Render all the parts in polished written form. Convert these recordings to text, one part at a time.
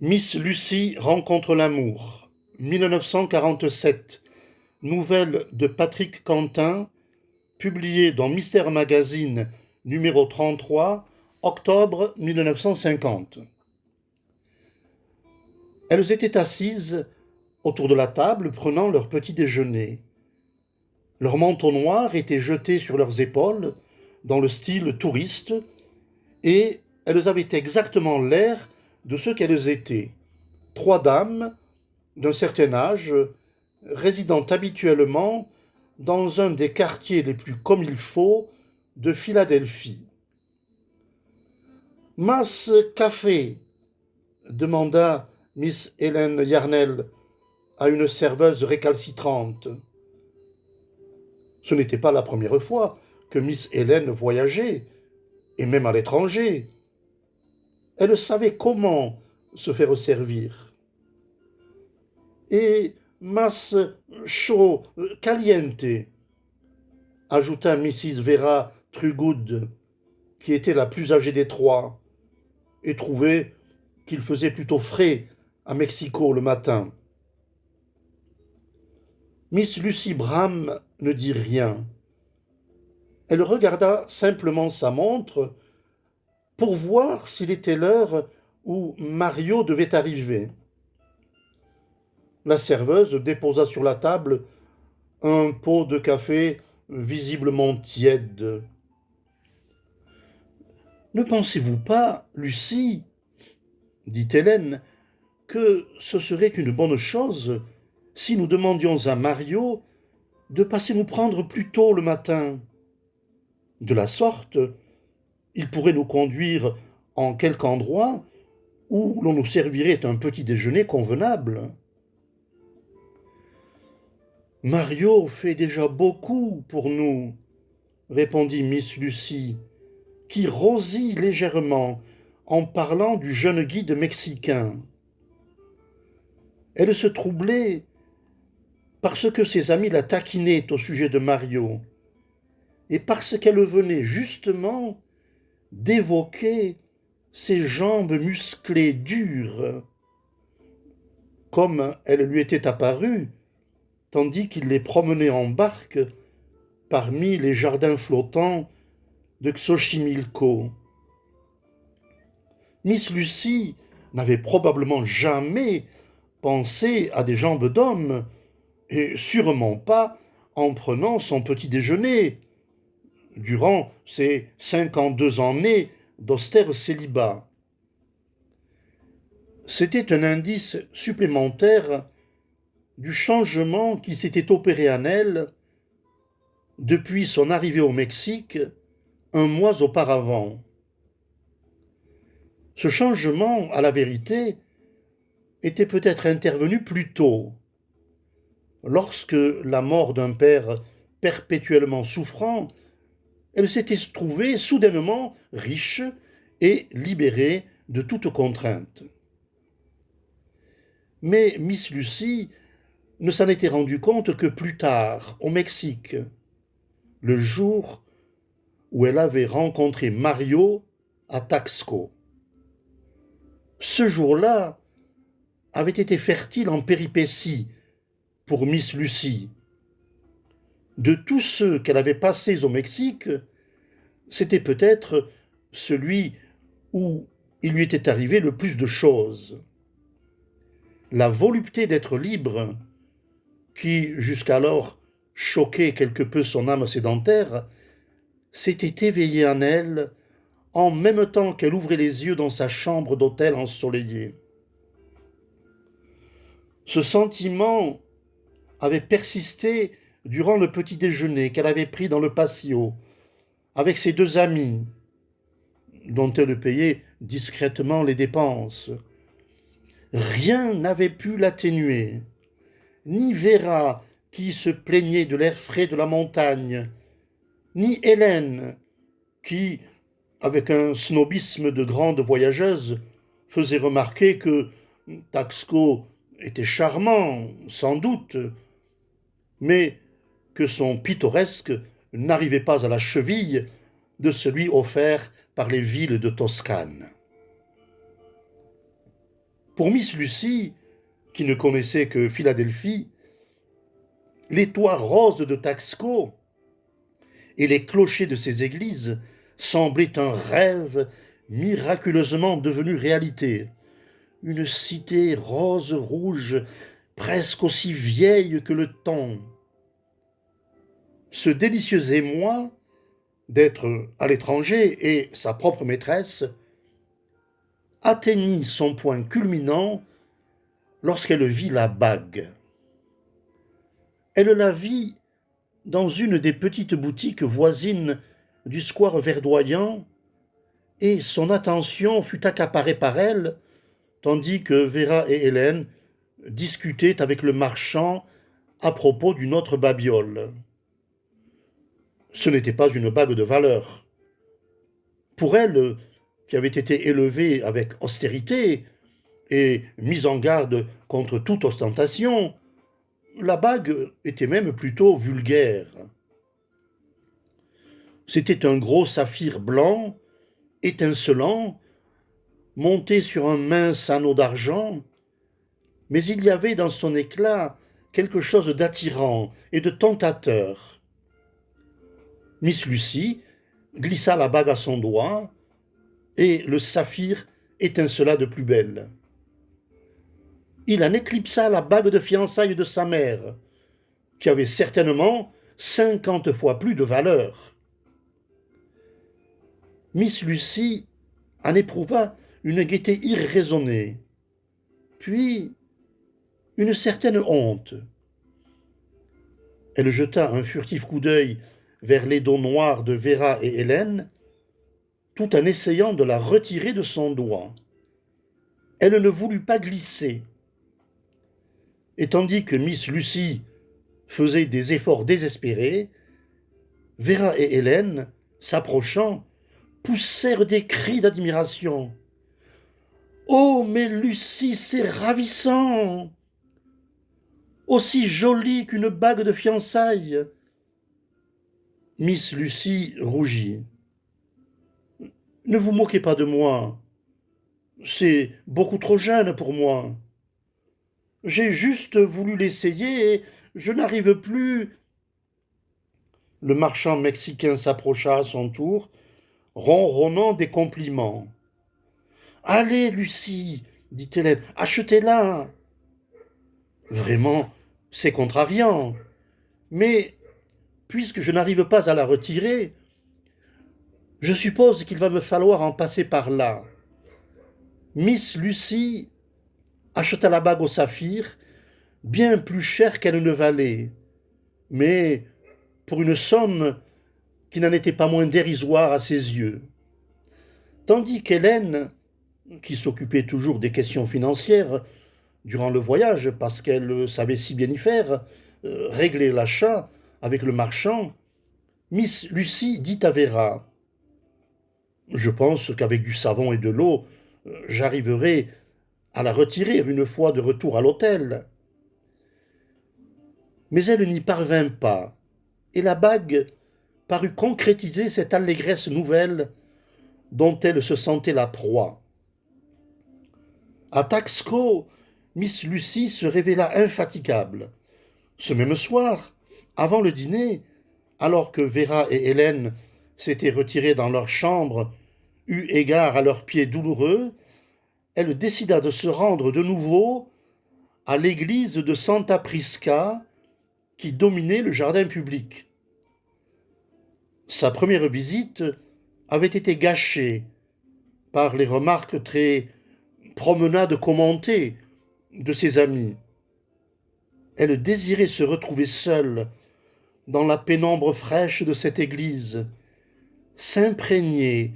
Miss Lucie rencontre l'amour, 1947, nouvelle de Patrick Quentin, publiée dans Mystère Magazine numéro 33, octobre 1950. Elles étaient assises autour de la table prenant leur petit déjeuner. Leurs manteaux noirs étaient jetés sur leurs épaules dans le style touriste et elles avaient exactement l'air de ce qu'elles étaient. Trois dames d'un certain âge, résidant habituellement dans un des quartiers les plus comme il faut de Philadelphie. Mas café demanda Miss Hélène Yarnell à une serveuse récalcitrante. Ce n'était pas la première fois que Miss Hélène voyageait, et même à l'étranger. Elle savait comment se faire servir. Et mas chaud, caliente, ajouta Mrs. Vera Trugood, qui était la plus âgée des trois, et trouvait qu'il faisait plutôt frais à Mexico le matin. Miss Lucy Bram ne dit rien. Elle regarda simplement sa montre pour voir s'il était l'heure où Mario devait arriver. La serveuse déposa sur la table un pot de café visiblement tiède. Ne pensez-vous pas, Lucie, dit Hélène, que ce serait une bonne chose si nous demandions à Mario de passer nous prendre plus tôt le matin? De la sorte, il pourrait nous conduire en quelque endroit où l'on nous servirait un petit déjeuner convenable. Mario fait déjà beaucoup pour nous, répondit Miss Lucie, qui rosit légèrement en parlant du jeune guide mexicain. Elle se troublait parce que ses amis la taquinaient au sujet de Mario, et parce qu'elle venait justement d'évoquer ses jambes musclées dures, comme elles lui étaient apparues, tandis qu'il les promenait en barque parmi les jardins flottants de Xochimilco. Miss Lucie n'avait probablement jamais pensé à des jambes d'homme, et sûrement pas en prenant son petit déjeuner, durant ses 52 années d'austère célibat. C'était un indice supplémentaire du changement qui s'était opéré en elle depuis son arrivée au Mexique un mois auparavant. Ce changement, à la vérité, était peut-être intervenu plus tôt, lorsque la mort d'un père perpétuellement souffrant, elle s'était trouvée soudainement riche et libérée de toute contrainte. Mais Miss Lucie ne s'en était rendue compte que plus tard, au Mexique, le jour où elle avait rencontré Mario à Taxco. Ce jour-là avait été fertile en péripéties pour Miss Lucie. De tous ceux qu'elle avait passés au Mexique, c'était peut-être celui où il lui était arrivé le plus de choses. La volupté d'être libre, qui jusqu'alors choquait quelque peu son âme sédentaire, s'était éveillée en elle en même temps qu'elle ouvrait les yeux dans sa chambre d'hôtel ensoleillée. Ce sentiment avait persisté durant le petit déjeuner qu'elle avait pris dans le patio avec ses deux amis, dont elle payait discrètement les dépenses. Rien n'avait pu l'atténuer, ni Vera, qui se plaignait de l'air frais de la montagne, ni Hélène, qui, avec un snobisme de grande voyageuse, faisait remarquer que Taxco était charmant, sans doute, mais que son pittoresque n'arrivait pas à la cheville de celui offert par les villes de Toscane. Pour Miss Lucie, qui ne connaissait que Philadelphie, les toits roses de Taxco et les clochers de ses églises semblaient un rêve miraculeusement devenu réalité. Une cité rose-rouge, presque aussi vieille que le temps. Ce délicieux émoi d'être à l'étranger et sa propre maîtresse atteignit son point culminant lorsqu'elle vit la bague. Elle la vit dans une des petites boutiques voisines du square verdoyant et son attention fut accaparée par elle, tandis que Vera et Hélène discutaient avec le marchand à propos d'une autre babiole. Ce n'était pas une bague de valeur. Pour elle, qui avait été élevée avec austérité et mise en garde contre toute ostentation, la bague était même plutôt vulgaire. C'était un gros saphir blanc, étincelant, monté sur un mince anneau d'argent, mais il y avait dans son éclat quelque chose d'attirant et de tentateur. Miss Lucie glissa la bague à son doigt, et le saphir étincela de plus belle. Il en éclipsa la bague de fiançailles de sa mère, qui avait certainement 50 fois plus de valeur. Miss Lucie en éprouva une gaieté irraisonnée, puis une certaine honte. Elle jeta un furtif coup d'œil vers les dos noirs de Vera et Hélène, tout en essayant de la retirer de son doigt. Elle ne voulut pas glisser. Et tandis que Miss Lucie faisait des efforts désespérés, Vera et Hélène, s'approchant, poussèrent des cris d'admiration. « Oh, mais Lucie, c'est ravissant! Aussi jolie qu'une bague de fiançailles !» Miss Lucie rougit. « Ne vous moquez pas de moi. C'est beaucoup trop jeune pour moi. J'ai juste voulu l'essayer et je n'arrive plus. » Le marchand mexicain s'approcha à son tour, ronronnant des compliments. « Allez, Lucie, dit Hélène, achetez-la. Vraiment, c'est contrariant. Mais, puisque je n'arrive pas à la retirer, je suppose qu'il va me falloir en passer par là. » Miss Lucie acheta la bague au saphir, bien plus chère qu'elle ne valait, mais pour une somme qui n'en était pas moins dérisoire à ses yeux. Tandis qu'Hélène, qui s'occupait toujours des questions financières durant le voyage, parce qu'elle savait si bien y faire, régler l'achat avec le marchand, Miss Lucie dit à Vera: « Je pense qu'avec du savon et de l'eau, j'arriverai à la retirer une fois de retour à l'hôtel. » Mais elle n'y parvint pas, et la bague parut concrétiser cette allégresse nouvelle dont elle se sentait la proie. À Taxco, Miss Lucie se révéla infatigable. Ce même soir, avant le dîner, alors que Vera et Hélène s'étaient retirées dans leur chambre, eu égard à leurs pieds douloureux, elle décida de se rendre de nouveau à l'église de Santa Prisca qui dominait le jardin public. Sa première visite avait été gâchée par les remarques très promenades commentées de ses amis. Elle désirait se retrouver seule dans la pénombre fraîche de cette église, s'imprégner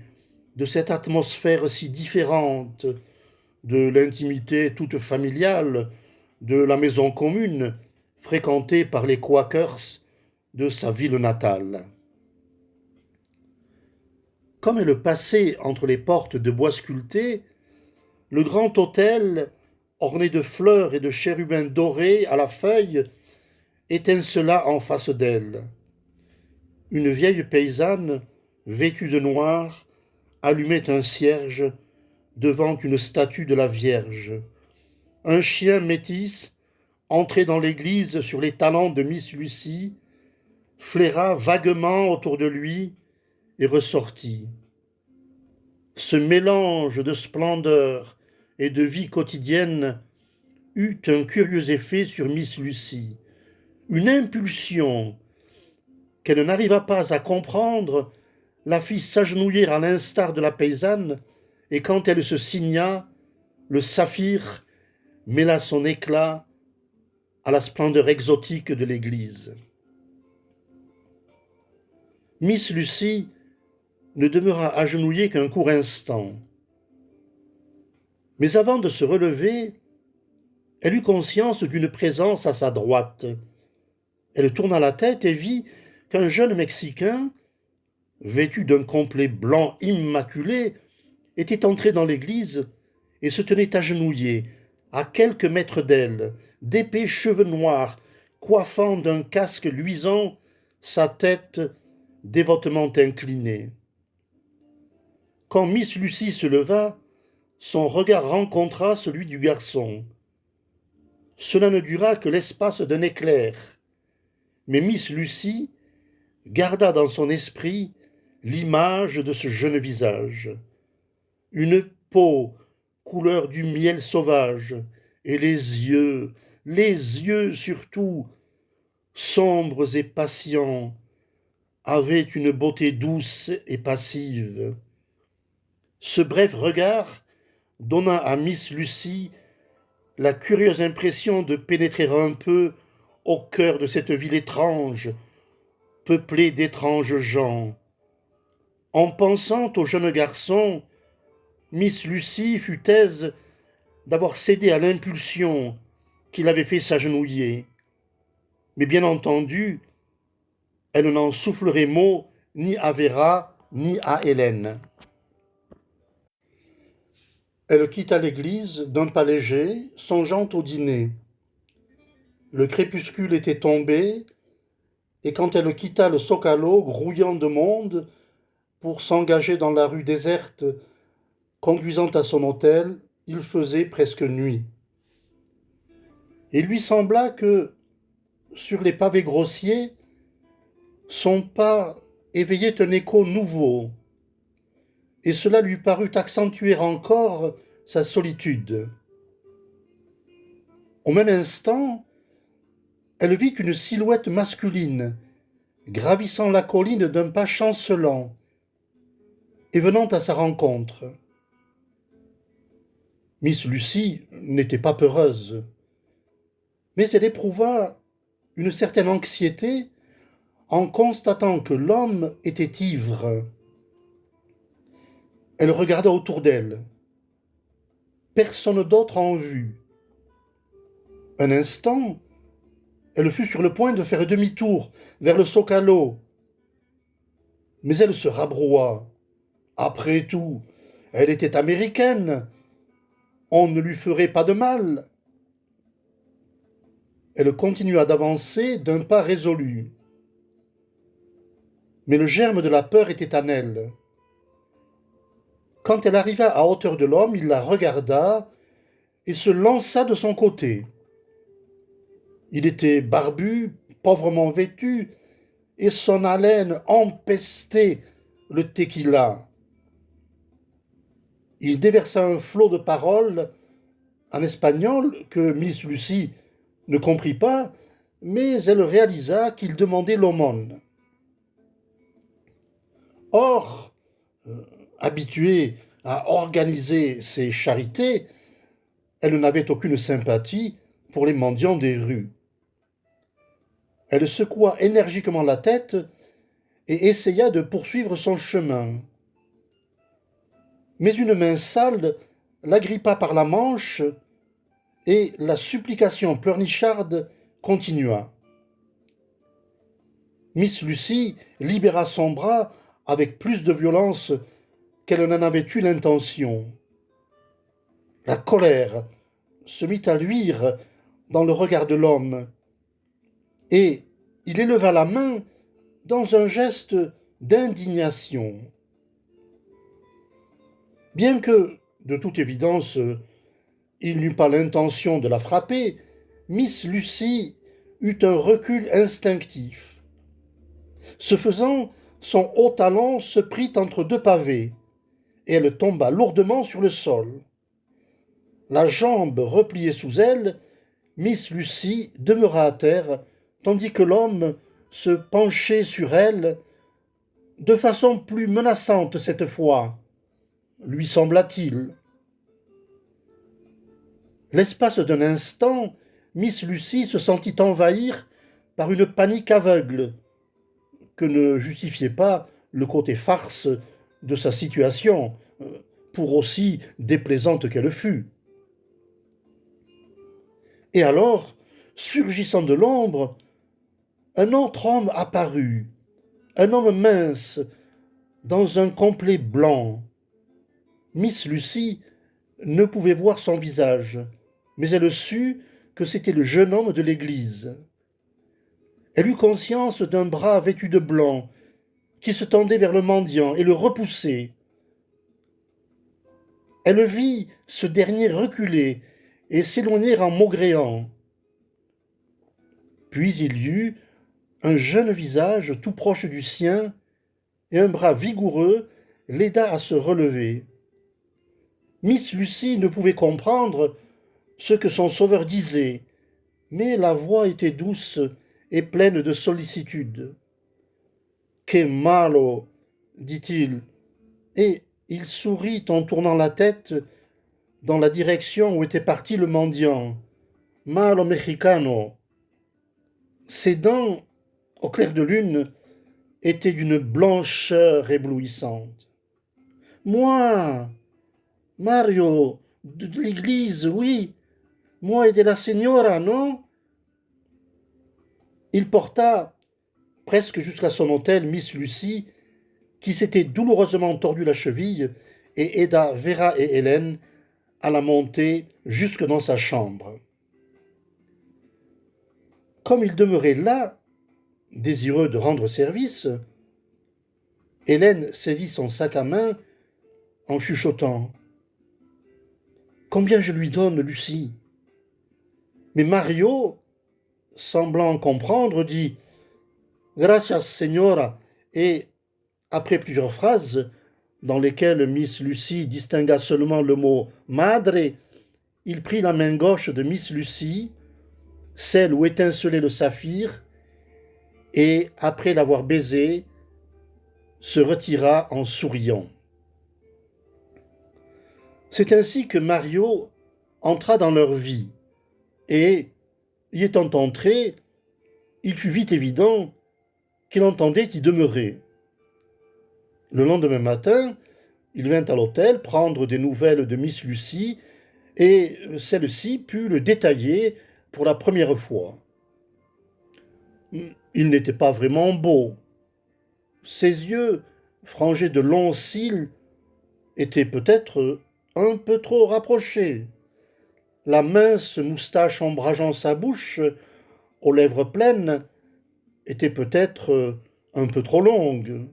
de cette atmosphère si différente de l'intimité toute familiale de la maison commune fréquentée par les Quakers de sa ville natale. Comme elle passait entre les portes de bois sculptés, le grand autel, orné de fleurs et de chérubins dorés à la feuille, étincela en face d'elle. Une vieille paysanne, vêtue de noir, allumait un cierge devant une statue de la Vierge, un chien métis, entré dans l'église sur les talons de Miss Lucie, flaira vaguement autour de lui et ressortit. Ce mélange de splendeur et de vie quotidienne eut un curieux effet sur Miss Lucie. Une impulsion qu'elle n'arriva pas à comprendre la fit s'agenouiller à l'instar de la paysanne, et quand elle se signa, le saphir mêla son éclat à la splendeur exotique de l'église. Miss Lucie ne demeura agenouillée qu'un court instant. Mais avant de se relever, elle eut conscience d'une présence à sa droite. Elle tourna la tête et vit qu'un jeune Mexicain, vêtu d'un complet blanc immaculé, était entré dans l'église et se tenait agenouillé, à quelques mètres d'elle, d'épais cheveux noirs, coiffant d'un casque luisant sa tête dévotement inclinée. Quand Miss Lucie se leva, son regard rencontra celui du garçon. Cela ne dura que l'espace d'un éclair, mais Miss Lucie garda dans son esprit l'image de ce jeune visage. Une peau couleur du miel sauvage, et les yeux surtout, sombres et patients, avaient une beauté douce et passive. Ce bref regard donna à Miss Lucie la curieuse impression de pénétrer un peu au cœur de cette ville étrange, peuplée d'étranges gens. En pensant au jeune garçon, Miss Lucie fut aise d'avoir cédé à l'impulsion qui l'avait fait s'agenouiller. Mais bien entendu, elle n'en soufflerait mot ni à Véra, ni à Hélène. Elle quitta l'église d'un pas léger, songeant au dîner. Le crépuscule était tombé, et quand elle quitta le Zocalo, grouillant de monde, pour s'engager dans la rue déserte conduisant à son hôtel, il faisait presque nuit. Il lui sembla que, sur les pavés grossiers, son pas éveillait un écho nouveau, et cela lui parut accentuer encore sa solitude. Au même instant, elle vit une silhouette masculine gravissant la colline d'un pas chancelant et venant à sa rencontre. Miss Lucie n'était pas peureuse, mais elle éprouva une certaine anxiété en constatant que l'homme était ivre. Elle regarda autour d'elle. Personne d'autre en vue. Un instant, elle fut sur le point de faire demi-tour vers le Zocalo. Mais elle se rabroua. Après tout, elle était américaine. On ne lui ferait pas de mal. Elle continua d'avancer d'un pas résolu. Mais le germe de la peur était en elle. Quand elle arriva à hauteur de l'homme, il la regarda et se lança de son côté. Il était barbu, pauvrement vêtu, et son haleine empestait le tequila. Il déversa un flot de paroles en espagnol que Miss Lucie ne comprit pas, mais elle réalisa qu'il demandait l'aumône. Or, habituée à organiser ses charités, elle n'avait aucune sympathie pour les mendiants des rues. Elle secoua énergiquement la tête et essaya de poursuivre son chemin. Mais une main sale l'agrippa par la manche et la supplication pleurnicharde continua. Miss Lucie libéra son bras avec plus de violence qu'elle n'en avait eu l'intention. La colère se mit à luire dans le regard de l'homme, et il éleva la main dans un geste d'indignation. Bien que, de toute évidence, il n'eut pas l'intention de la frapper, Miss Lucy eut un recul instinctif. Ce faisant, son haut talon se prit entre deux pavés, et elle tomba lourdement sur le sol. La jambe repliée sous elle, Miss Lucy demeura à terre, tandis que l'homme se penchait sur elle de façon plus menaçante cette fois, lui sembla-t-il. L'espace d'un instant, Miss Lucy se sentit envahir par une panique aveugle que ne justifiait pas le côté farce de sa situation, pour aussi déplaisante qu'elle fût. Et alors, surgissant de l'ombre, un autre homme apparut, un homme mince, dans un complet blanc. Miss Lucy ne pouvait voir son visage, mais elle sut que c'était le jeune homme de l'église. Elle eut conscience d'un bras vêtu de blanc qui se tendait vers le mendiant et le repoussait. Elle vit ce dernier reculer et s'éloigner en maugréant. Puis il y eut un jeune visage tout proche du sien, et un bras vigoureux l'aida à se relever. Miss Lucy ne pouvait comprendre ce que son sauveur disait, mais la voix était douce et pleine de sollicitude. Que malo, dit-il, et il sourit en tournant la tête dans la direction où était parti le mendiant. Malo mexicano. Ses dents, au clair de lune, étaient d'une blancheur éblouissante. Moi, Mario, de l'église, oui. Moi et de la señora, non? Il porta, presque jusqu'à son hôtel, Miss Lucy, qui s'était douloureusement tordu la cheville, et aida Vera et Hélène à la monter jusque dans sa chambre. Comme il demeurait là, désireux de rendre service, Hélène saisit son sac à main en chuchotant. Combien je lui donne, Lucie? Mais Mario, semblant comprendre, dit Gracias, señora, et, après plusieurs phrases, dans lesquelles Miss Lucy distingua seulement le mot madre, il prit la main gauche de Miss Lucy, celle où étincelait le saphir, et, après l'avoir baisée, se retira en souriant. C'est ainsi que Mario entra dans leur vie, et, y étant entré, il fut vite évident qu'il entendait y demeurer. Le lendemain matin, il vint à l'hôtel prendre des nouvelles de Miss Lucy, et celle-ci put le détailler pour la première fois. Il n'était pas vraiment beau. Ses yeux, frangés de longs cils, étaient peut-être un peu trop rapprochés. La mince moustache ombrageant sa bouche, aux lèvres pleines, était peut-être un peu trop longue.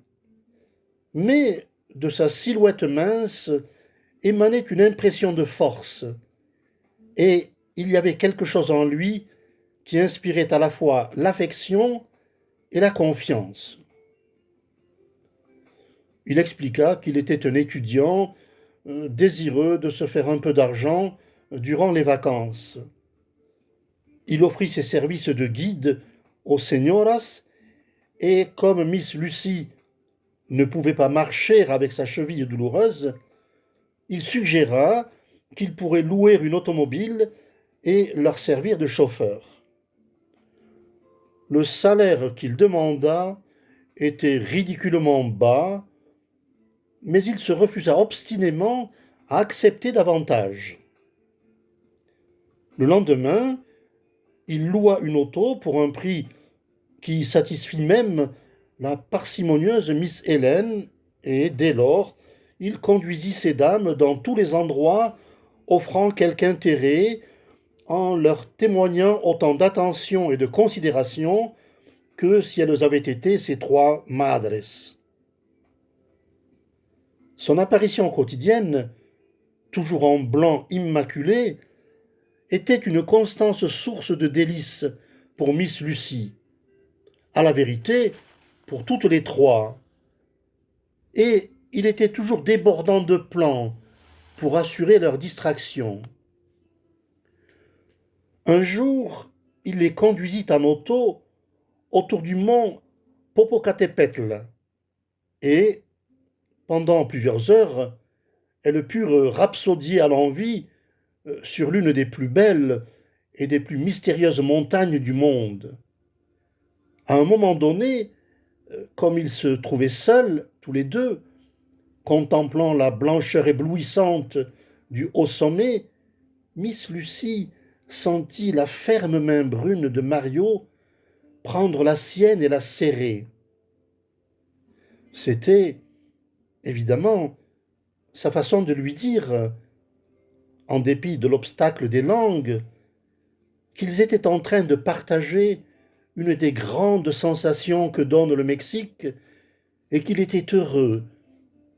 Mais de sa silhouette mince émanait une impression de force, et il y avait quelque chose en lui qui inspirait à la fois l'affection et la confiance. Il expliqua qu'il était un étudiant désireux de se faire un peu d'argent durant les vacances. Il offrit ses services de guide aux señoras, et comme Miss Lucy ne pouvait pas marcher avec sa cheville douloureuse, il suggéra qu'il pourrait louer une automobile et leur servir de chauffeur. Le salaire qu'il demanda était ridiculement bas, mais il se refusa obstinément à accepter davantage. Le lendemain, il loua une auto pour un prix qui satisfit même la parcimonieuse Miss Hélène, et dès lors, il conduisit ces dames dans tous les endroits offrant quelque intérêt, en leur témoignant autant d'attention et de considération que si elles avaient été ses trois madres. Son apparition quotidienne, toujours en blanc immaculé, était une constante source de délices pour Miss Lucy, à la vérité, pour toutes les trois, et il était toujours débordant de plans pour assurer leur distraction. Un jour, il les conduisit en auto autour du mont Popocatépetl, et, pendant plusieurs heures, elles purent rhapsodier à l'envi sur l'une des plus belles et des plus mystérieuses montagnes du monde. À un moment donné, comme ils se trouvaient seuls, tous les deux, contemplant la blancheur éblouissante du haut sommet, Miss Lucy sentit la ferme main brune de Mario prendre la sienne et la serrer. C'était, évidemment, sa façon de lui dire, en dépit de l'obstacle des langues, qu'ils étaient en train de partager une des grandes sensations que donne le Mexique et qu'il était heureux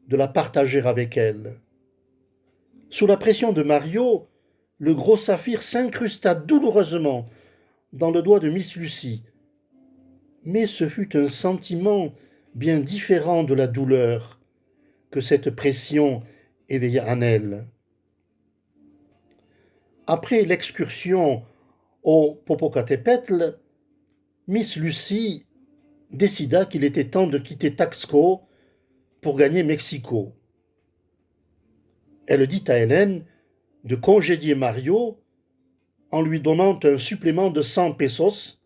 de la partager avec elle. Sous la pression de Mario, le gros saphir s'incrusta douloureusement dans le doigt de Miss Lucy. Mais ce fut un sentiment bien différent de la douleur que cette pression éveilla en elle. Après l'excursion au Popocatépetl, Miss Lucy décida qu'il était temps de quitter Taxco pour gagner Mexico. Elle dit à Hélène de congédier Mario en lui donnant un supplément de 100 pesos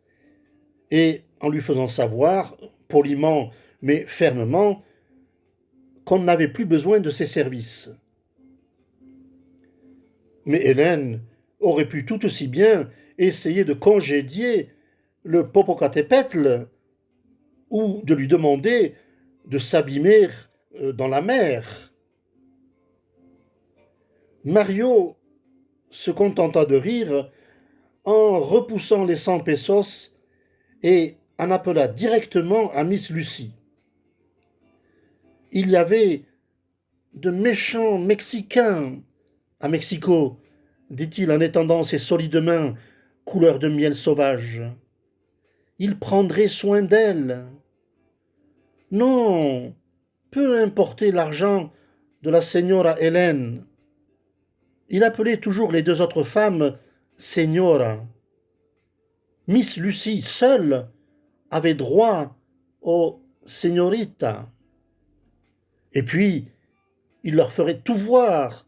et en lui faisant savoir, poliment mais fermement, qu'on n'avait plus besoin de ses services. Mais Hélène aurait pu tout aussi bien essayer de congédier le Popocatépetl ou de lui demander de s'abîmer dans la mer. Mario se contenta de rire en repoussant les 100 pesos et en appela directement à Miss Lucy. Il y avait de méchants Mexicains à Mexico, dit-il en étendant ses solides mains couleur de miel sauvage. Ils prendraient soin d'elle. Non, peu importait l'argent de la señora Hélène. Il appelait toujours les deux autres femmes señora. Miss Lucy seule avait droit aux señoritas. Et puis, il leur ferait tout voir,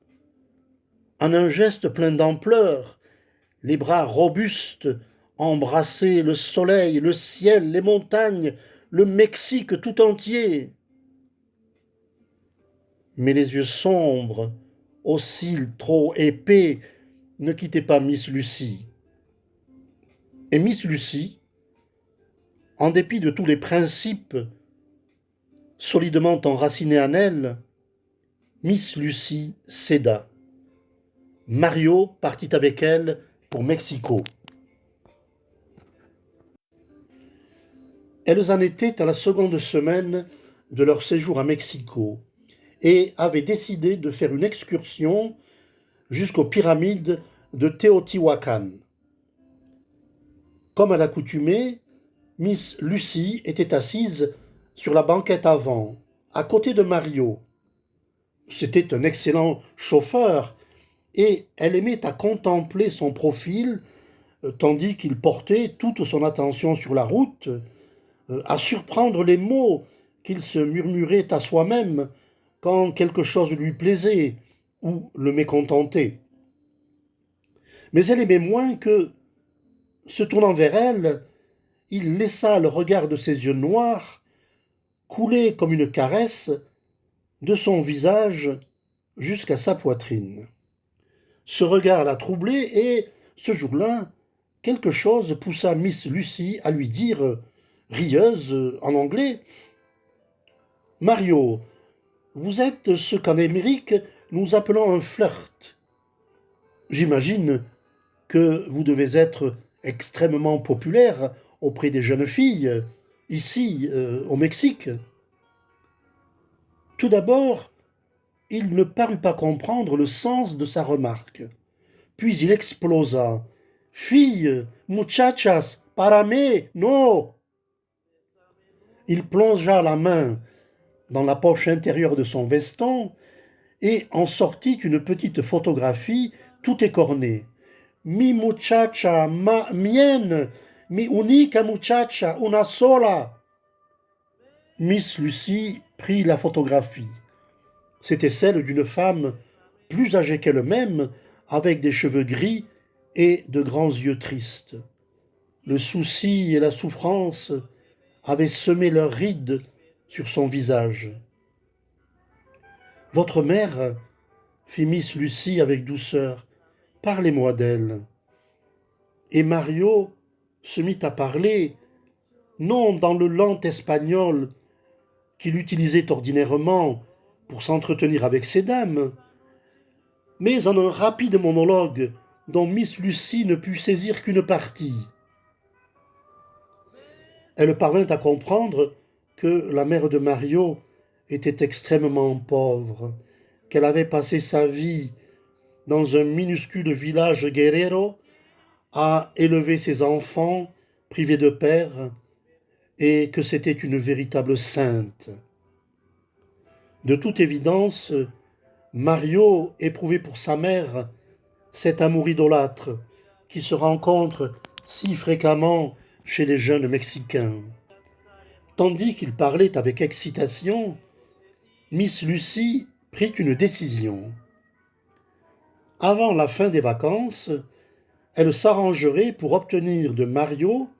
en un geste plein d'ampleur, les bras robustes embrasser le soleil, le ciel, les montagnes, le Mexique tout entier. Mais les yeux sombres, aux cils trop épais, ne quittaient pas Miss Lucy. Et Miss Lucy, en dépit de tous les principes solidement enracinés en elle, Miss Lucy céda. Mario partit avec elle pour Mexico. Elles en étaient à la seconde semaine de leur séjour à Mexico et avaient décidé de faire une excursion jusqu'aux pyramides de Teotihuacan. Comme à l'accoutumée, Miss Lucy était assise sur la banquette avant, à côté de Mario. C'était un excellent chauffeur et elle aimait à contempler son profil tandis qu'il portait toute son attention sur la route, à surprendre les mots qu'il se murmurait à soi-même quand quelque chose lui plaisait ou le mécontentait. Mais elle aimait moins que, se tournant vers elle, il laissa le regard de ses yeux noirs couler comme une caresse de son visage jusqu'à sa poitrine. Ce regard la troublait et, ce jour-là, quelque chose poussa Miss Lucy à lui dire, rieuse en anglais, « Mario, vous êtes ce qu'en Amérique nous appelons un flirt. J'imagine que vous devez être extrêmement populaire auprès des jeunes filles, ici, au Mexique. » Tout d'abord, il ne parut pas comprendre le sens de sa remarque. puis il explosa. Fille, muchachas, parame, no! Il plongea la main dans la poche intérieure de son veston et en sortit une petite photographie tout écornée. Mi muchacha, mienne, mi unica muchacha, una sola. Miss Lucy prit la photographie. C'était celle d'une femme plus âgée qu'elle-même, avec des cheveux gris et de grands yeux tristes. Le souci et la souffrance avaient semé leurs rides sur son visage. Votre mère, fit Miss Lucy avec douceur, parlez-moi d'elle. Et Mario se mit à parler, non dans le lent espagnol qu'il utilisait ordinairement pour s'entretenir avec ces dames, mais en un rapide monologue dont Miss Lucy ne put saisir qu'une partie. Elle parvint à comprendre que la mère de Mario était extrêmement pauvre, qu'elle avait passé sa vie dans un minuscule village guerrero à élever ses enfants privés de père et que c'était une véritable sainte. De toute évidence, Mario éprouvait pour sa mère cet amour idolâtre qui se rencontre si fréquemment chez les jeunes Mexicains. Tandis qu'il parlait avec excitation, Miss Lucy prit une décision. Avant la fin des vacances, elle s'arrangerait pour obtenir de Mario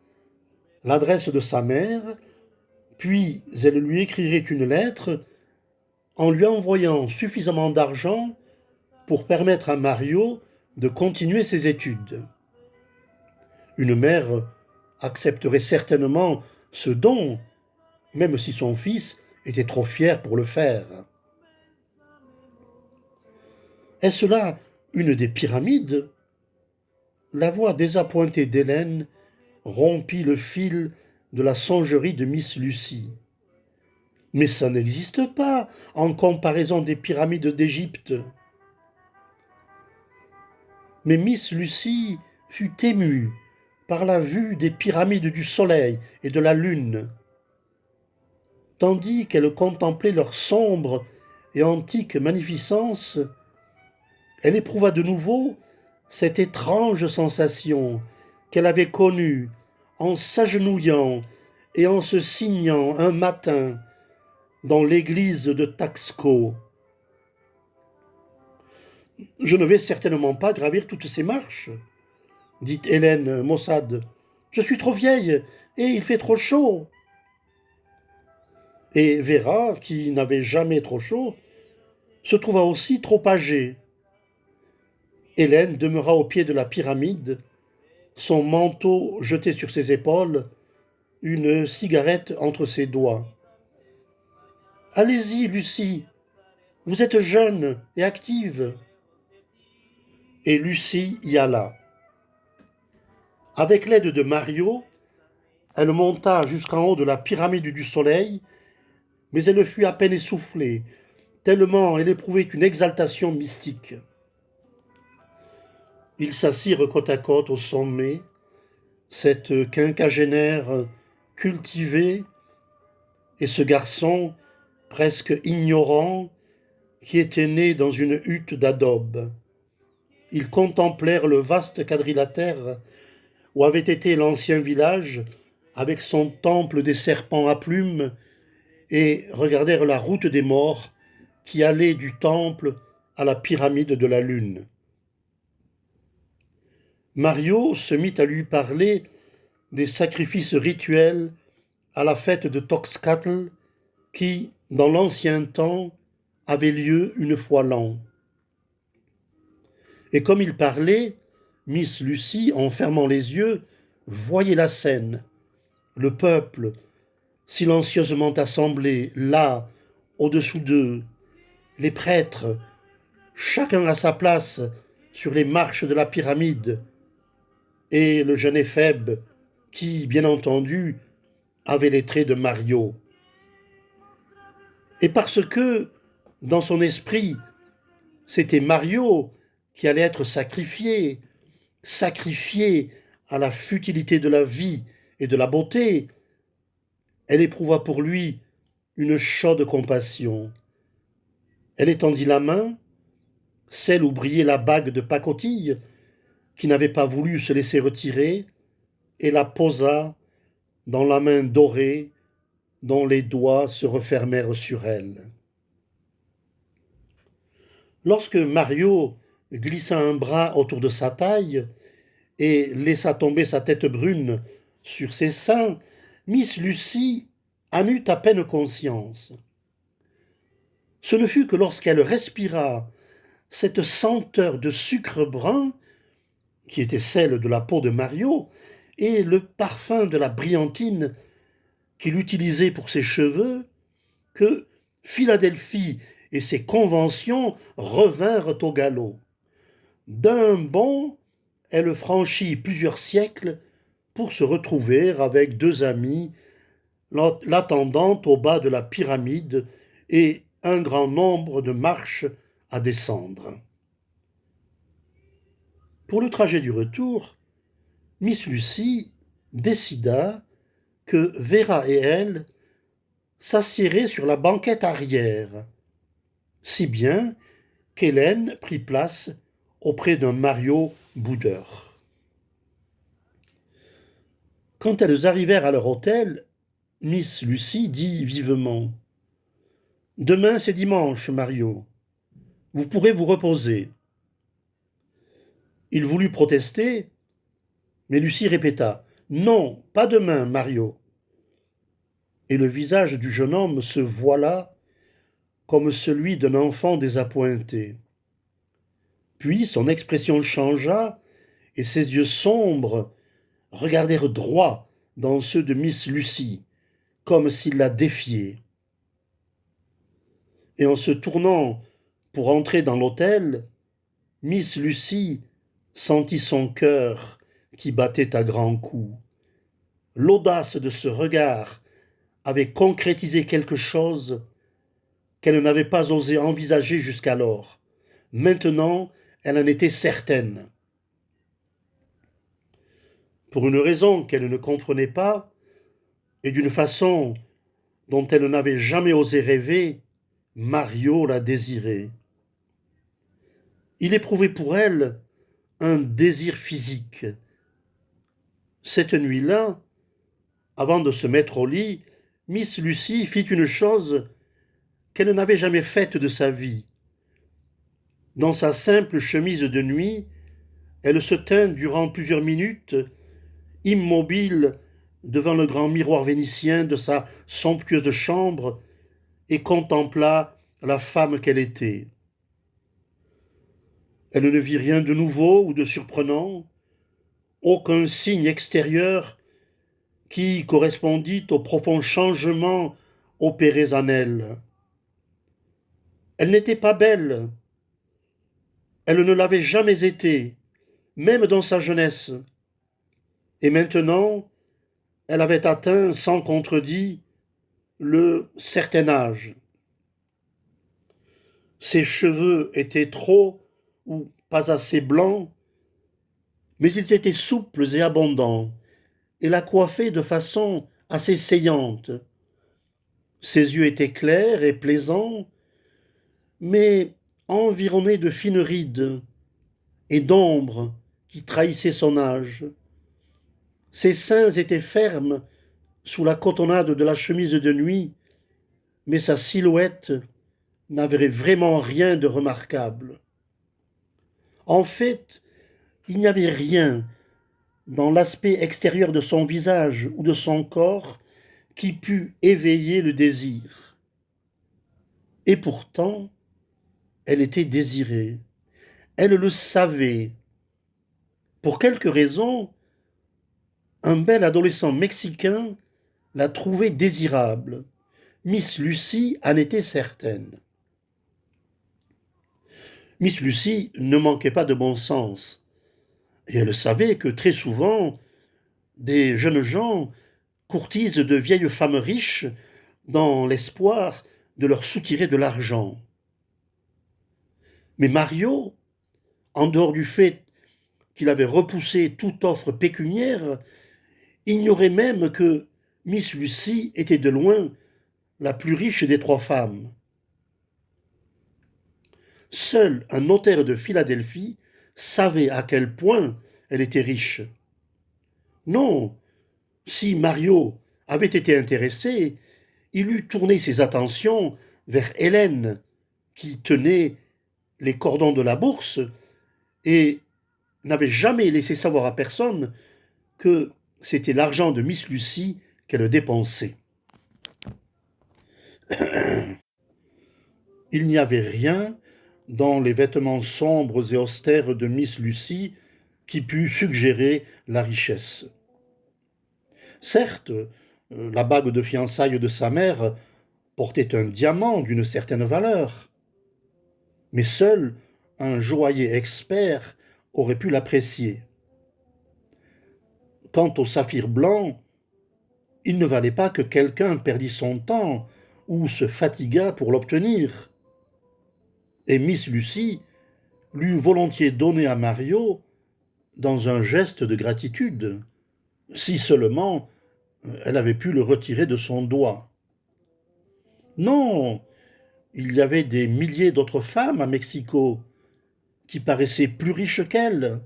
l'adresse de sa mère, puis elle lui écrirait une lettre en lui envoyant suffisamment d'argent pour permettre à Mario de continuer ses études. Une mère accepterait certainement ce don, même si son fils était trop fier pour le faire. Est-ce là une des pyramides? La voix désappointée d'Hélène rompit le fil de la songerie de Miss Lucy. Mais ça n'existe pas en comparaison des pyramides d'Égypte. Mais Miss Lucy fut émue par la vue des pyramides du Soleil et de la Lune. Tandis qu'elle contemplait leur sombre et antique magnificence, elle éprouva de nouveau cette étrange sensation qu'elle avait connue en s'agenouillant et en se signant un matin dans l'église de Taxco. Je ne vais certainement pas gravir toutes ces marches, dit Hélène maussade. Je suis trop vieille et il fait trop chaud. Et Vera, qui n'avait jamais trop chaud, se trouva aussi trop âgée. Hélène demeura au pied de la pyramide, son manteau jeté sur ses épaules, une cigarette entre ses doigts. Allez-y, Lucie, vous êtes jeune et active. Et Lucie y alla. Avec l'aide de Mario, elle monta jusqu'en haut de la pyramide du Soleil, mais elle fut à peine essoufflée, tellement elle éprouvait une exaltation mystique. Ils s'assirent côte à côte au sommet, cette quinquagénaire cultivée et ce garçon presque ignorant qui était né dans une hutte d'adobe. Ils contemplèrent le vaste quadrilatère où avait été l'ancien village avec son temple des serpents à plumes et regardèrent la route des morts qui allait du temple à la pyramide de la lune. Mario se mit à lui parler des sacrifices rituels à la fête de Toxcatl qui, dans l'ancien temps, avait lieu une fois l'an. Et comme il parlait, Miss Lucy, en fermant les yeux, voyait la scène, le peuple, silencieusement assemblé, là, au-dessous d'eux, les prêtres, chacun à sa place sur les marches de la pyramide, et le jeune éphèbe, qui, bien entendu, avait les traits de Mario. Et parce que, dans son esprit, c'était Mario qui allait être sacrifiée à la futilité de la vie et de la beauté, elle éprouva pour lui une chaude compassion. Elle étendit la main, celle où brillait la bague de pacotille, qui n'avait pas voulu se laisser retirer, et la posa dans la main dorée dont les doigts se refermèrent sur elle. Lorsque Mario glissa un bras autour de sa taille et laissa tomber sa tête brune sur ses seins, Miss Lucy en eut à peine conscience. Ce ne fut que lorsqu'elle respira cette senteur de sucre brun, qui était celle de la peau de Mario, et le parfum de la brillantine qu'il utilisait pour ses cheveux, que Philadelphie et ses conventions revinrent au galop. D'un bond, elle franchit plusieurs siècles pour se retrouver avec deux amis l'attendant au bas de la pyramide et un grand nombre de marches à descendre. Pour le trajet du retour, Miss Lucy décida que Vera et elle s'assiéraient sur la banquette arrière, si bien qu'Hélène prit place auprès d'un Mario boudeur. Quand elles arrivèrent à leur hôtel, Miss Lucy dit vivement : « Demain c'est dimanche, Mario. Vous pourrez vous reposer. » Il voulut protester, mais Lucy répéta : « Non, pas demain, Mario. » Et le visage du jeune homme se voila comme celui d'un enfant désappointé. Puis son expression changea et ses yeux sombres regardèrent droit dans ceux de Miss Lucy, comme s'il la défiait. Et en se tournant pour entrer dans l'hôtel, Miss Lucy sentit son cœur qui battait à grands coups. L'audace de ce regard avait concrétisé quelque chose qu'elle n'avait pas osé envisager jusqu'alors. Maintenant, elle en était certaine. Pour une raison qu'elle ne comprenait pas, et d'une façon dont elle n'avait jamais osé rêver, Mario la désirait. Il éprouvait pour elle un désir physique. Cette nuit-là, avant de se mettre au lit, Miss Lucy fit une chose qu'elle n'avait jamais faite de sa vie. Dans sa simple chemise de nuit, elle se tint durant plusieurs minutes, immobile devant le grand miroir vénitien de sa somptueuse chambre, et contempla la femme qu'elle était. Elle ne vit rien de nouveau ou de surprenant, aucun signe extérieur qui correspondit aux profonds changements opérés en elle. Elle n'était pas belle, elle ne l'avait jamais été, même dans sa jeunesse. Et maintenant, elle avait atteint, sans contredit, le certain âge. Ses cheveux étaient trop ou pas assez blancs, mais ils étaient souples et abondants, et la coiffaient de façon assez saillante. Ses yeux étaient clairs et plaisants, mais environnés de fines rides et d'ombres qui trahissaient son âge. Ses seins étaient fermes sous la cotonnade de la chemise de nuit, mais sa silhouette n'avait vraiment rien de remarquable. En fait, il n'y avait rien dans l'aspect extérieur de son visage ou de son corps qui pût éveiller le désir. Et pourtant, elle était désirée. Elle le savait. Pour quelque raison, un bel adolescent mexicain la trouvait désirable. Miss Lucy en était certaine. Miss Lucy ne manquait pas de bon sens, et elle savait que très souvent, des jeunes gens courtisent de vieilles femmes riches dans l'espoir de leur soutirer de l'argent. Mais Mario, en dehors du fait qu'il avait repoussé toute offre pécuniaire, ignorait même que Miss Lucy était de loin la plus riche des trois femmes. Seul un notaire de Philadelphie savait à quel point elle était riche. Non, si Mario avait été intéressé, il eût tourné ses attentions vers Hélène, qui tenait les cordons de la bourse et n'avait jamais laissé savoir à personne que c'était l'argent de Miss Lucy qu'elle dépensait. Il n'y avait rien dans les vêtements sombres et austères de Miss Lucy qui pût suggérer la richesse. Certes, la bague de fiançailles de sa mère portait un diamant d'une certaine valeur, mais seul un joaillier expert aurait pu l'apprécier. Quant au saphir blanc, il ne valait pas que quelqu'un perdît son temps ou se fatiguât pour l'obtenir. Et Miss Lucy l'eût volontiers donné à Mario dans un geste de gratitude, si seulement elle avait pu le retirer de son doigt. Non, il y avait des milliers d'autres femmes à Mexico qui paraissaient plus riches qu'elle.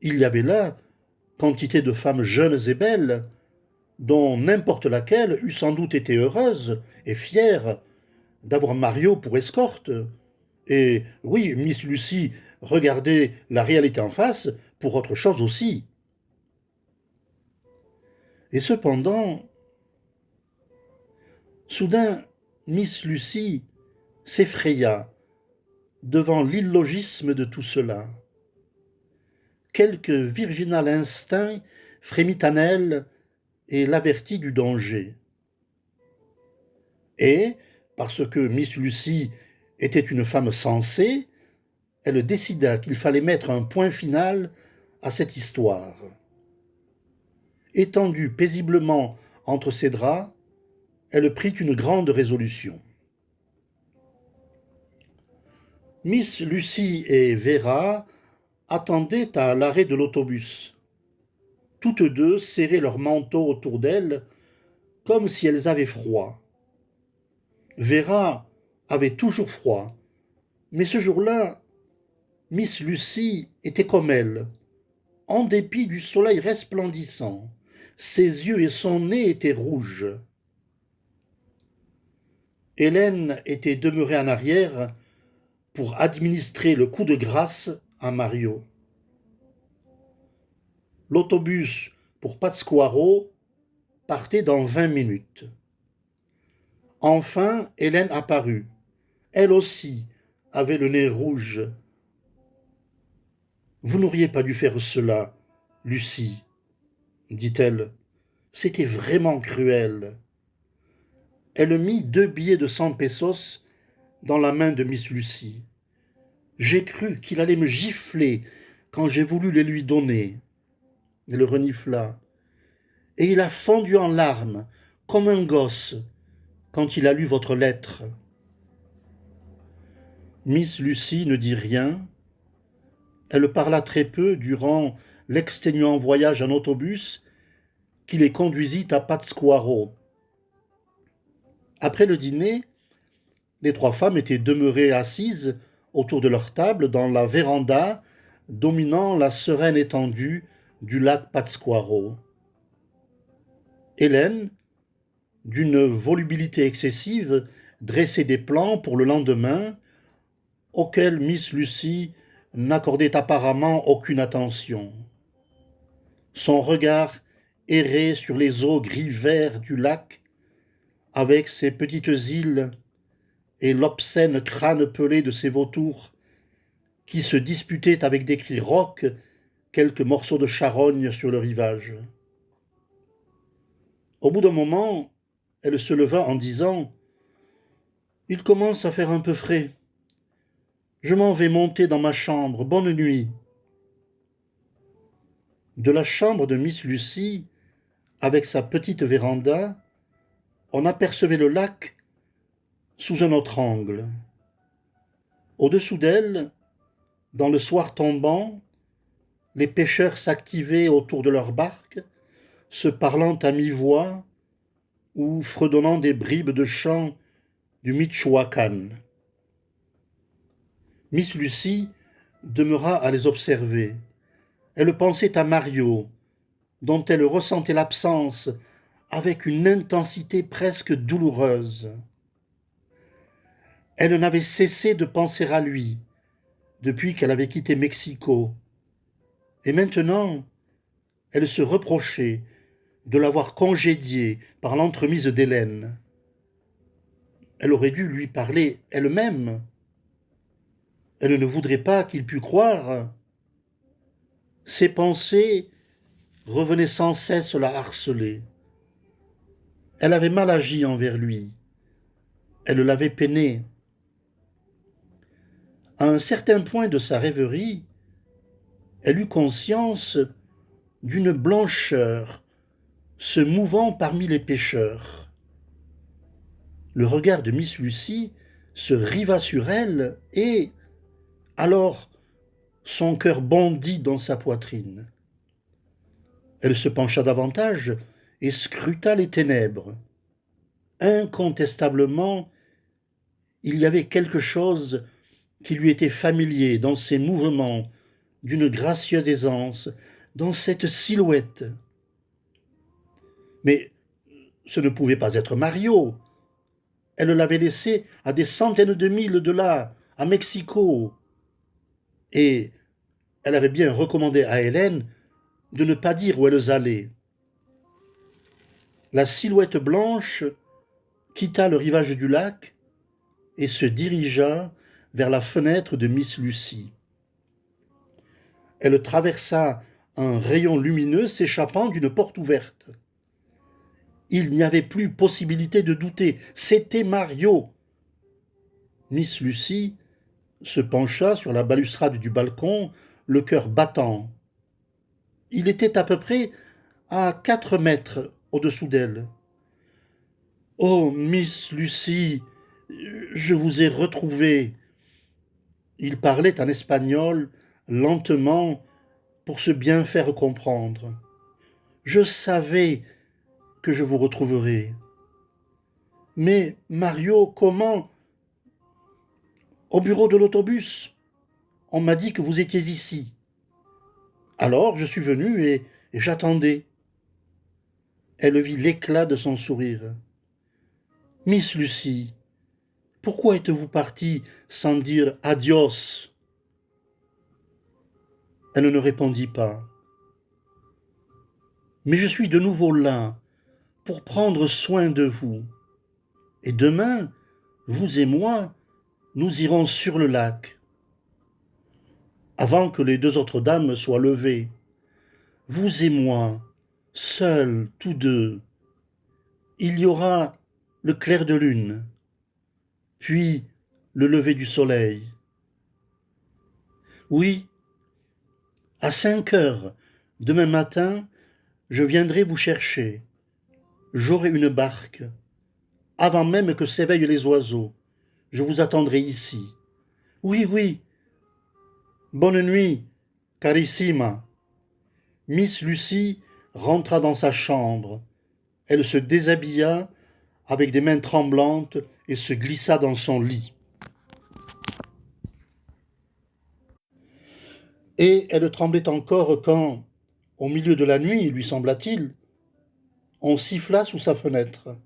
Il y avait là quantité de femmes jeunes et belles, dont n'importe laquelle eût sans doute été heureuse et fière d'avoir Mario pour escorte. Et oui, Miss Lucy regardait la réalité en face pour autre chose aussi. Et cependant, soudain, Miss Lucy s'effraya devant l'illogisme de tout cela. Quelque virginal instinct frémit en elle et l'avertit du danger. Et, parce que Miss Lucy était une femme sensée, elle décida qu'il fallait mettre un point final à cette histoire. Étendue paisiblement entre ses draps, elle prit une grande résolution. Miss Lucy et Vera attendaient à l'arrêt de l'autobus. Toutes deux serraient leurs manteaux autour d'elles comme si elles avaient froid. Vera avait toujours froid, mais ce jour-là, Miss Lucy était comme elle, en dépit du soleil resplendissant. Ses yeux et son nez étaient rouges. Hélène était demeurée en arrière pour administrer le coup de grâce à Mario. L'autobus pour Pátzcuaro partait dans 20 minutes. Enfin, Hélène apparut. Elle aussi avait le nez rouge. « Vous n'auriez pas dû faire cela, Lucie, » dit-elle. « C'était vraiment cruel. » Elle mit 2 billets de 100 pesos dans la main de Miss Lucy. « J'ai cru qu'il allait me gifler quand j'ai voulu les lui donner. » Elle renifla. « Et il a fondu en larmes, comme un gosse, quand il a lu votre lettre. » Miss Lucy ne dit rien. Elle parla très peu durant l'exténuant voyage en autobus qui les conduisit à Pátzcuaro. Après le dîner, les 3 femmes étaient demeurées assises autour de leur table dans la véranda dominant la sereine étendue du lac Pátzcuaro. Hélène, d'une volubilité excessive, dressait des plans pour le lendemain auxquels Miss Lucy n'accordait apparemment aucune attention. Son regard errait sur les eaux gris-vert du lac, avec ses petites îles et l'obscène crâne pelé de ses vautours, qui se disputaient avec des cris rauques quelques morceaux de charogne sur le rivage. Au bout d'un moment, elle se leva en disant « Il commence à faire un peu frais. Je m'en vais monter dans ma chambre. Bonne nuit. » De la chambre de Miss Lucy, avec sa petite véranda, on apercevait le lac sous un autre angle. Au-dessous d'elle, Dans le soir tombant, les pêcheurs s'activaient autour de leur barque, se parlant à mi-voix ou fredonnant des bribes de chants du Michoacán. Miss Lucie demeura à les observer. Elle pensait à Mario, dont elle ressentait l'absence avec une intensité presque douloureuse. Elle n'avait cessé de penser à lui depuis qu'elle avait quitté Mexico. Et maintenant, elle se reprochait de l'avoir congédié par l'entremise d'Hélène. Elle aurait dû lui parler elle-même. Elle ne voudrait pas qu'il pût croire. Ses pensées revenaient sans cesse la harceler. Elle avait mal agi envers lui. Elle l'avait peiné. À un certain point de sa rêverie, elle eut conscience d'une blancheur se mouvant parmi les pêcheurs. Le regard de Miss Lucie se riva sur elle et, alors, son cœur bondit dans sa poitrine. Elle se pencha davantage et scruta les ténèbres. Incontestablement, il y avait quelque chose qui lui était familier dans ses mouvements d'une gracieuse aisance, dans cette silhouette. Mais ce ne pouvait pas être Mario. Elle l'avait laissé à des centaines de milles de là, à Mexico. Et elle avait bien recommandé à Hélène de ne pas dire où elles allaient. La silhouette blanche quitta le rivage du lac et se dirigea vers la fenêtre de Miss Lucie. Elle traversa un rayon lumineux s'échappant d'une porte ouverte. Il n'y avait plus possibilité de douter, c'était Mario. Miss Lucie se pencha sur la balustrade du balcon, le cœur battant. Il était à peu près à 4 mètres au-dessous d'elle. Oh, Miss Lucie, je vous ai retrouvée. Il parlait en espagnol, lentement, pour se bien faire comprendre. Je savais que je vous retrouverais. Mais Mario, comment? Au bureau de l'autobus. On m'a dit que vous étiez ici. Alors je suis venue et j'attendais. Elle vit l'éclat de son sourire. Miss Lucie, pourquoi êtes-vous partie sans dire adios? Elle ne répondit pas. Mais je suis de nouveau là pour prendre soin de vous. Et demain, vous et moi, nous irons sur le lac. Avant que les 2 autres dames soient levées. Vous et moi, seuls, tous deux. Il y aura le clair de lune, puis le lever du soleil. Oui, à 5 heures, demain matin, je viendrai vous chercher. J'aurai une barque. Avant même que s'éveillent les oiseaux, je vous attendrai ici. Oui, oui. Bonne nuit, carissima. Miss Lucie rentra dans sa chambre. Elle se déshabilla avec des mains tremblantes et se glissa dans son lit. Et elle tremblait encore quand, au milieu de la nuit, lui sembla-t-il, on siffla sous sa fenêtre.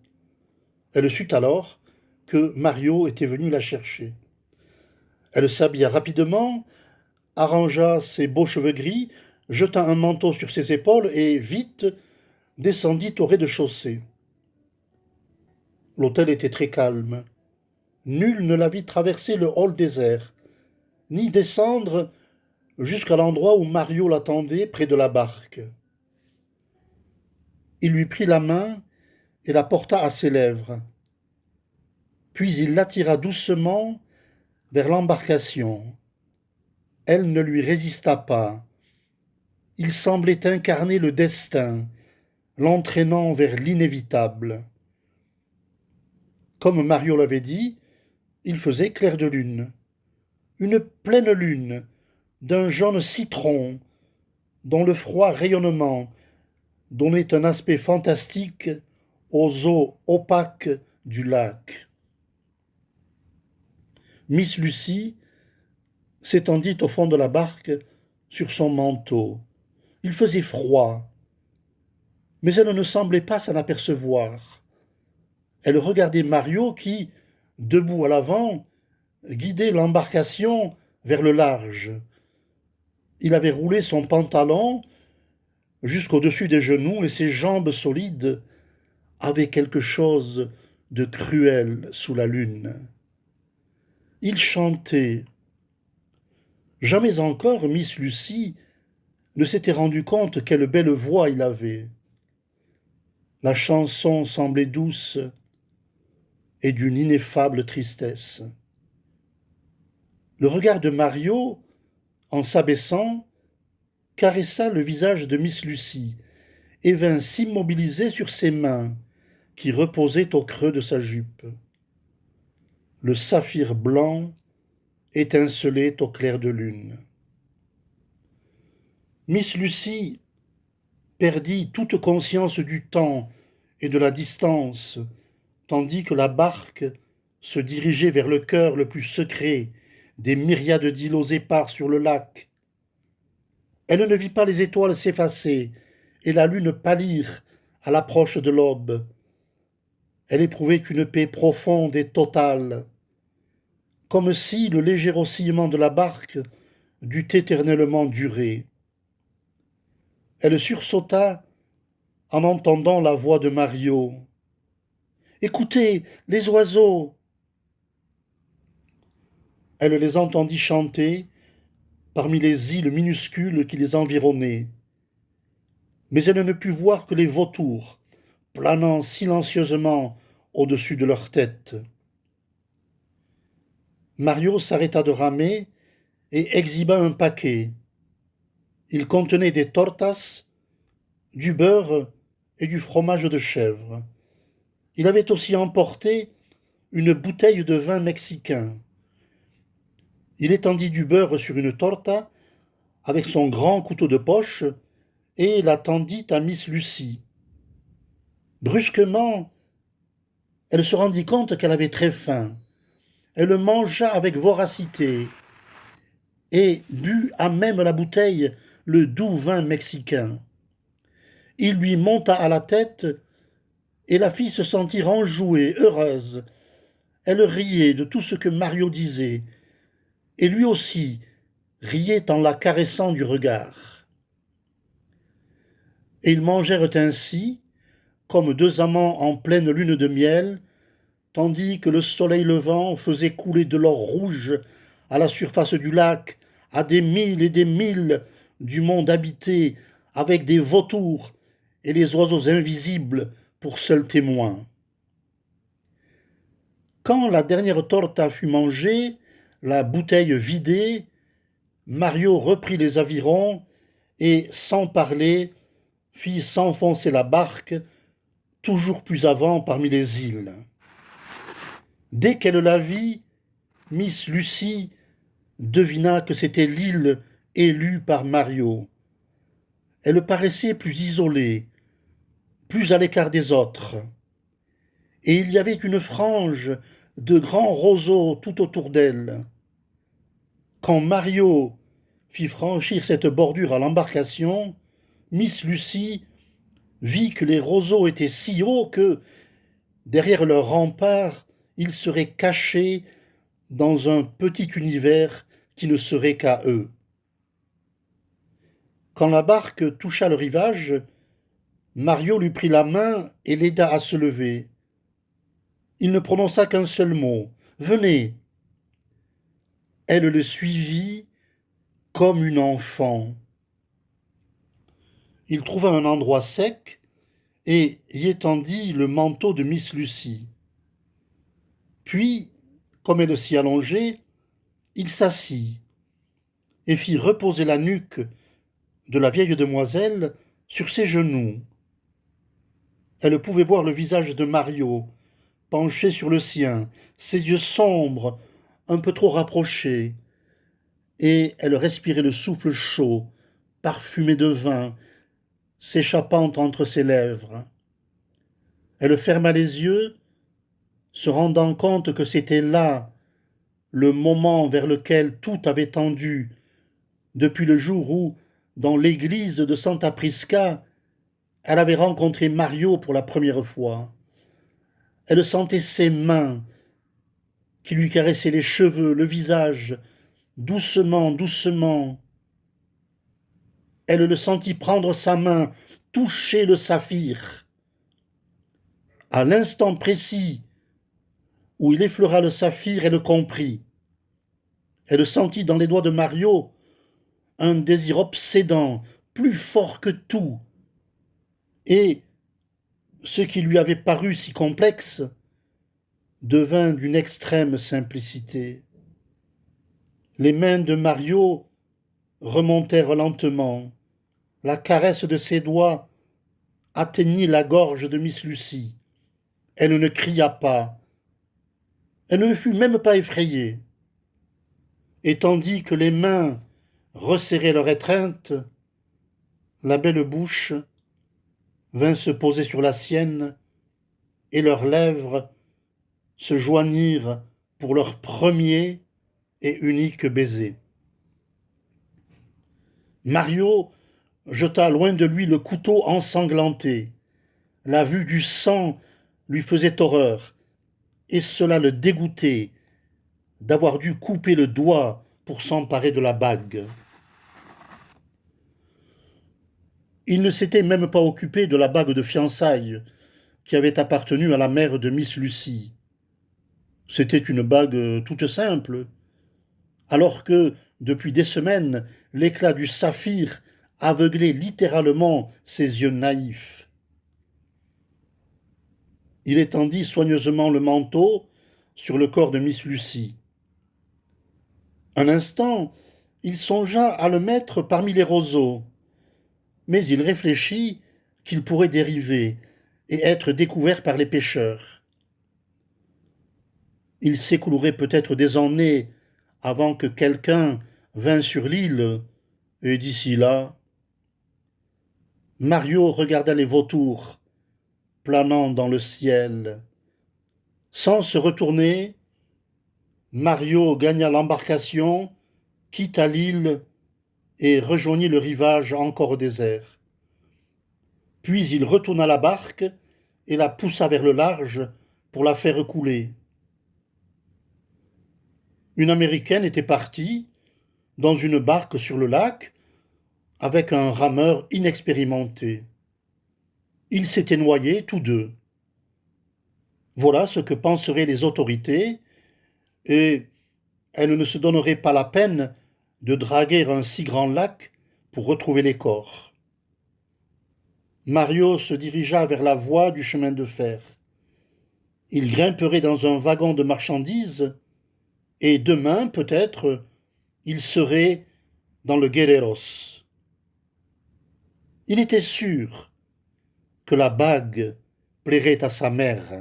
Elle sut alors que Mario était venu la chercher. Elle s'habilla rapidement, arrangea ses beaux cheveux gris, jeta un manteau sur ses épaules et, vite, descendit au rez-de-chaussée. L'hôtel était très calme. Nul ne la vit traverser le hall désert, ni descendre jusqu'à l'endroit où Mario l'attendait près de la barque. Il lui prit la main et la porta à ses lèvres. Puis il l'attira doucement vers l'embarcation. Elle ne lui résista pas. Il semblait incarner le destin, l'entraînant vers l'inévitable. Comme Mario l'avait dit, il faisait clair de lune. Une pleine lune, d'un jaune citron, dont le froid rayonnement donnait un aspect fantastique aux eaux opaques du lac. Miss Lucie s'étendit au fond de la barque sur son manteau. Il faisait froid, mais elle ne semblait pas s'en apercevoir. Elle regardait Mario qui, debout à l'avant, guidait l'embarcation vers le large. Il avait roulé son pantalon jusqu'au-dessus des genoux et ses jambes solides avaient quelque chose de cruel sous la lune. Il chantait. Jamais encore Miss Lucie ne s'était rendu compte quelle belle voix il avait. La chanson semblait douce et d'une ineffable tristesse. Le regard de Mario, en s'abaissant, caressa le visage de Miss Lucie et vint s'immobiliser sur ses mains qui reposaient au creux de sa jupe. Le saphir blanc étincelait au clair de lune. Miss Lucie perdit toute conscience du temps et de la distance, tandis que la barque se dirigeait vers le cœur le plus secret des myriades d'îlots épars sur le lac. Elle ne vit pas les étoiles s'effacer et la lune pâlir à l'approche de l'aube. Elle éprouvait une paix profonde et totale, comme si le léger oscillement de la barque dût éternellement durer. Elle sursauta en entendant la voix de Mario. « Écoutez, les oiseaux !» Elle les entendit chanter parmi les îles minuscules qui les environnaient. Mais elle ne put voir que les vautours, planant silencieusement au-dessus de leur tête. Mario s'arrêta de ramer et exhiba un paquet. Il contenait des tortas, du beurre et du fromage de chèvre. Il avait aussi emporté une bouteille de vin mexicain. Il étendit du beurre sur une torta avec son grand couteau de poche et la tendit à Miss Lucie. Brusquement, elle se rendit compte qu'elle avait très faim. Elle mangea avec voracité et but à même la bouteille le doux vin mexicain. Il lui monta à la tête et la fit se sentir enjouée, heureuse. Elle riait de tout ce que Mario disait, et lui aussi riait en la caressant du regard. Et ils mangèrent ainsi, comme deux amants en pleine lune de miel, tandis que le soleil levant faisait couler de l'or rouge à la surface du lac, à des milles et des milles du monde habité, avec des vautours et les oiseaux invisibles pour seuls témoins. Quand la dernière torta fut mangée, la bouteille vidée, Mario reprit les avirons et, sans parler, fit s'enfoncer la barque toujours plus avant parmi les îles. Dès qu'elle la vit, Miss Lucie devina que c'était l'île élue par Mario. Elle paraissait plus isolée, plus à l'écart des autres, et il y avait une frange de grands roseaux tout autour d'elle. Quand Mario fit franchir cette bordure à l'embarcation, Miss Lucie vit que les roseaux étaient si hauts que, derrière leur rempart, ils seraient cachés dans un petit univers qui ne serait qu'à eux. Quand la barque toucha le rivage, Mario lui prit la main et l'aida à se lever. Il ne prononça qu'un seul mot. « Venez !» Elle le suivit comme une enfant. Il trouva un endroit sec et y étendit le manteau de Miss Lucie. Puis, comme elle s'y allongeait, il s'assit et fit reposer la nuque de la vieille demoiselle sur ses genoux. Elle pouvait voir le visage de Mario, penché sur le sien, ses yeux sombres, un peu trop rapprochés, et elle respirait le souffle chaud, parfumé de vin, s'échappant entre ses lèvres. Elle ferma les yeux, se rendant compte que c'était là le moment vers lequel tout avait tendu, depuis le jour où, dans l'église de Santa Prisca, elle avait rencontré Mario pour la première fois. Elle sentait ses mains qui lui caressaient les cheveux, le visage, doucement, doucement. Elle le sentit prendre sa main, toucher le saphir. À l'instant précis où il effleura le saphir, elle comprit. Elle sentit dans les doigts de Mario un désir obsédant, plus fort que tout. Et ce qui lui avait paru si complexe devint d'une extrême simplicité. Les mains de Mario remontèrent lentement. La caresse de ses doigts atteignit la gorge de Miss Lucy. Elle ne cria pas. Elle ne fut même pas effrayée. Et tandis que les mains resserraient leur étreinte, la belle bouche vint se poser sur la sienne et leurs lèvres se joignirent pour leur premier et unique baiser. Mario jeta loin de lui le couteau ensanglanté. La vue du sang lui faisait horreur, et cela le dégoûtait d'avoir dû couper le doigt pour s'emparer de la bague. Il ne s'était même pas occupé de la bague de fiançailles qui avait appartenu à la mère de Miss Lucy. C'était une bague toute simple, alors que, depuis des semaines, l'éclat du saphir aveuglait littéralement ses yeux naïfs. Il étendit soigneusement le manteau sur le corps de Miss Lucy. Un instant, il songea à le mettre parmi les roseaux, mais il réfléchit qu'il pourrait dériver et être découvert par les pêcheurs. Il s'écoulerait peut-être des années avant que quelqu'un vînt sur l'île, et d'ici là, Mario regarda les vautours planant dans le ciel. Sans se retourner, Mario gagna l'embarcation, quitta l'île et rejoignit le rivage encore désert. Puis il retourna la barque et la poussa vers le large pour la faire couler. Une Américaine était partie dans une barque sur le lac avec un rameur inexpérimenté. Ils s'étaient noyés tous deux. Voilà ce que penseraient les autorités, et elles ne se donneraient pas la peine de draguer un si grand lac pour retrouver les corps. Mario se dirigea vers la voie du chemin de fer. Il grimperait dans un wagon de marchandises, et demain, peut-être, il serait dans le Guerreros. Il était sûr que la bague plairait à sa mère.